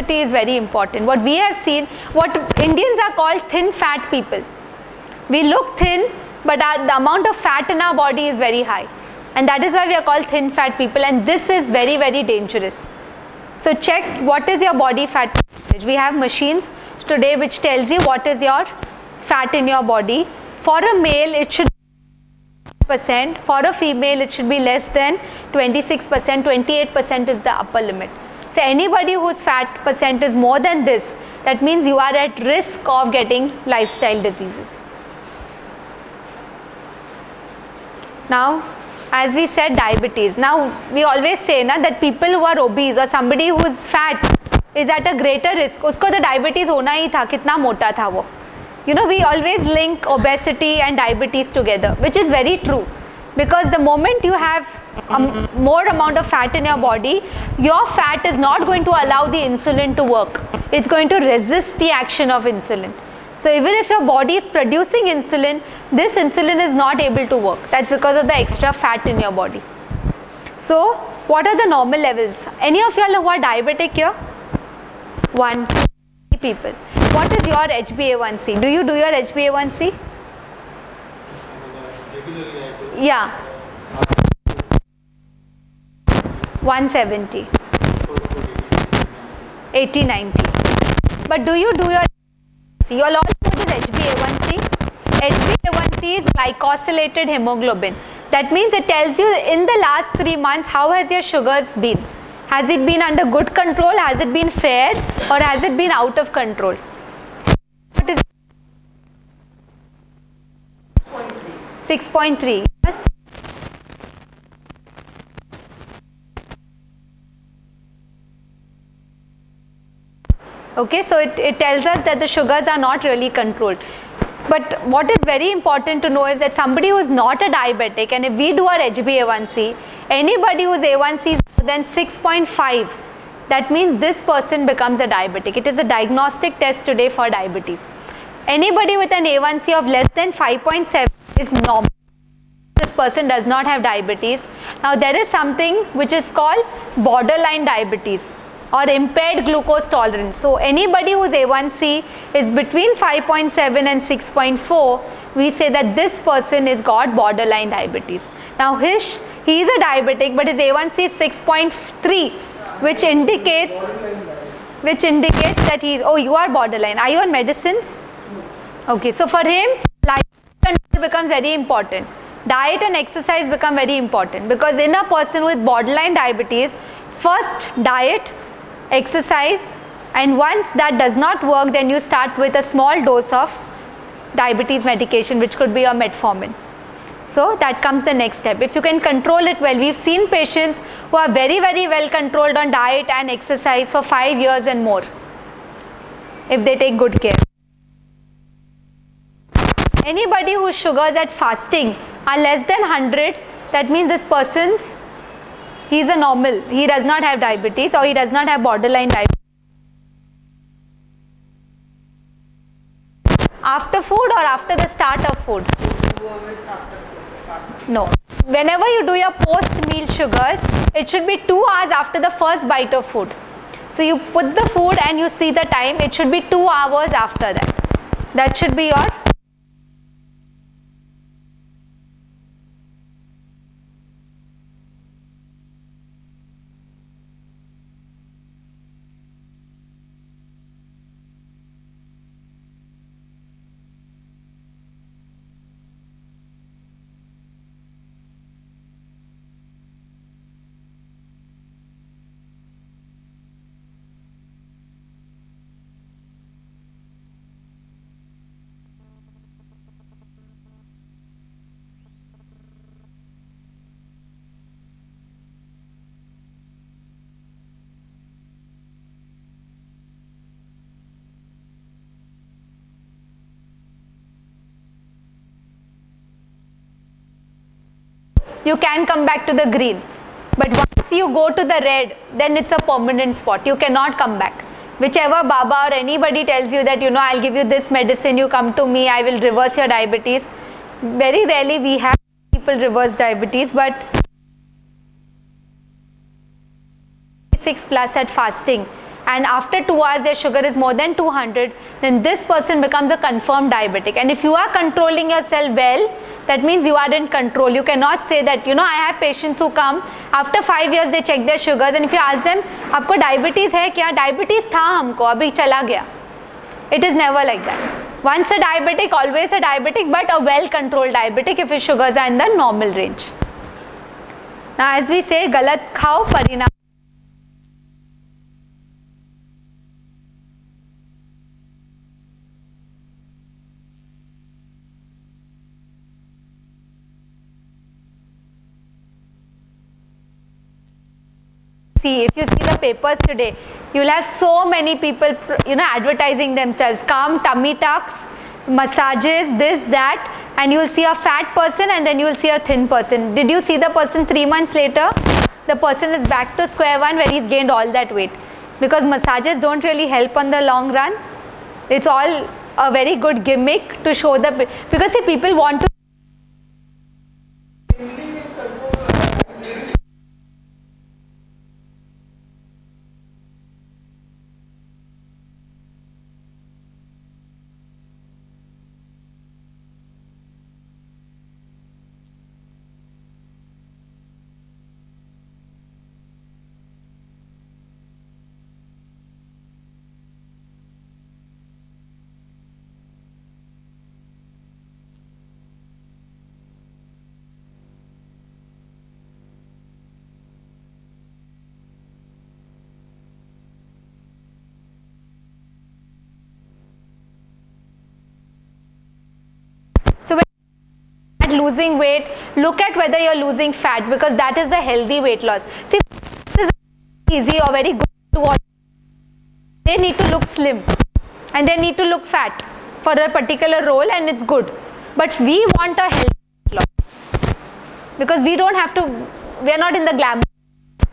obesity is very important. What we have seen, what Indians are called thin fat people. We look thin, but the amount of fat in our body is very high. And that is why we are called thin fat people, and this is very, very dangerous. So check what is your body fat percentage. We have machines today which tells you what is your fat in your body. For a male it should be 20%, for a female it should be less than 26%, 28% is the upper limit. So anybody whose fat percent is more than this, that means you are at risk of getting lifestyle diseases. Now, as we said, diabetes. Now, we always say that people who are obese or somebody who is fat is at a greater risk. Usko to diabetes hona hi tha, kitna mota tha wo. We always link obesity and diabetes together, which is very true. Because the moment you have a more amount of fat in your body, your fat is not going to allow the insulin to work. It's going to resist the action of insulin. So even if your body is producing insulin, this insulin is not able to work. That's because of the extra fat in your body. So what are the normal levels? Any of you all who are diabetic here? 1, 2 people. What is your HbA1c? Do you do your HbA1c? Yeah. 170. 80, 90. But do you do your you all know what is HbA1c? HbA1c is glycosylated hemoglobin. That means it tells you in the last 3 months how has your sugars been. Has it been under good control? Has it been fair? Or has it been out of control? So what is 6.3? Yes. Okay, so it tells us that the sugars are not really controlled. But what is very important to know is that somebody who is not a diabetic, and if we do our HbA1c, anybody whose A1c is more than 6.5, that means this person becomes a diabetic. It is a diagnostic test today for diabetes. Anybody with an A1c of less than 5.7 is normal. This person does not have diabetes. Now there is something which is called borderline diabetes or impaired glucose tolerance. So anybody whose A1c is between 5.7 and 6.4, we say that this person has got borderline diabetes. Now he is a diabetic, but his A1c is 6.3, which indicates that you are borderline. Are you on medicines? Okay, so for him, lifestyle control becomes very important. Diet and exercise become very important, because in a person with borderline diabetes, first diet, exercise, and once that does not work, then you start with a small dose of diabetes medication, which could be a metformin. So that comes the next step. If you can control it well, we've seen patients who are very, very well controlled on diet and exercise for 5 years and more, if they take good care. Anybody whose sugars at fasting are less than 100, that means this person's he's a normal. He does not have diabetes, or he does not have borderline diabetes. After food or after the start of food? 2 hours after food, fasting. No. Whenever you do your post-meal sugars, it should be 2 hours after the first bite of food. So you put the food and you see the time, it should be 2 hours after that. That should be your you can come back to the green. But once you go to the red, then it's a permanent spot. You cannot come back. Whichever Baba or anybody tells you that, I'll give you this medicine, you come to me, I will reverse your diabetes. Very rarely we have people reverse diabetes, but 6 plus at fasting, and after 2 hours their sugar is more than 200, then this person becomes a confirmed diabetic. And if you are controlling yourself well, that means you are in control. You cannot say that, you know, I have patients who come after 5 years, they check their sugars, and if you ask them, आपको diabetes है क्या? Diabetes था हमको, अभी चला गया. It is never like that. Once a diabetic, always a diabetic, but a well controlled diabetic if his sugars are in the normal range. Now as we say, galat khao parinam. See, if you see the papers today, you will have so many people, you know, advertising themselves, calm tummy tucks, massages, this, that, and you will see a fat person and then you will see a thin person. Did you see the person 3 months later? The person is back to square one where he's gained all that weight, because massages don't really help on the long run. It's all a very good gimmick to show the, because see, people want to losing weight, look at whether you're losing fat, because that is the healthy weight loss. See, this is easy or very good to watch. They need to look slim and they need to look fat for a particular role, and it's good. But we want a healthy weight loss because we don't have to, we are not in the glamour.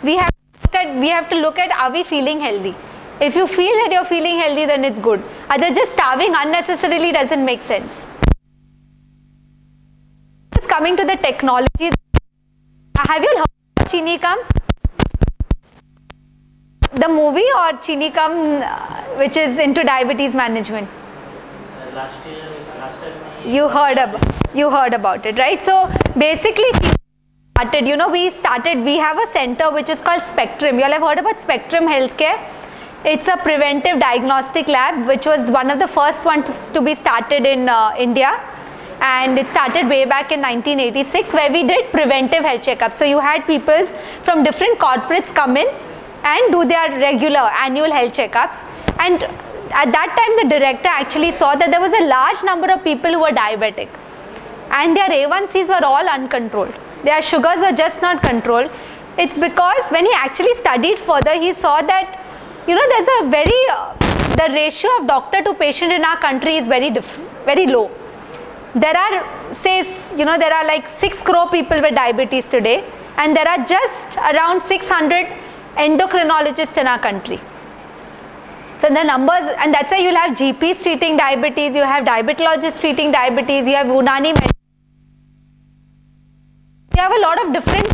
We have to look at are we feeling healthy. If you feel that you're feeling healthy, then it's good. Other just starving unnecessarily doesn't make sense. Coming to the technology, have you heard of Chini Kam? The movie, or Chini Kam, which is into diabetes management? Last time you heard about it, right? So basically started, you know, we have a center which is called Spectrum. You all have heard about Spectrum Healthcare. It's a preventive diagnostic lab which was one of the first ones to be started in India. And it started way back in 1986, where we did preventive health checkups. So you had people from different corporates come in and do their regular annual health checkups. And at that time, the director actually saw that there was a large number of people who were diabetic, and their A1Cs were all uncontrolled. Their sugars were just not controlled. It's because when he actually studied further, he saw that, you know, there's a very the ratio of doctor to patient in our country is very low. There are, say, you know, there are like 6 crore people with diabetes today, and there are just around 600 endocrinologists in our country. So the numbers, and that's why you'll have GPs treating diabetes, you have diabetologists treating diabetes, you have Unani, you have a lot of different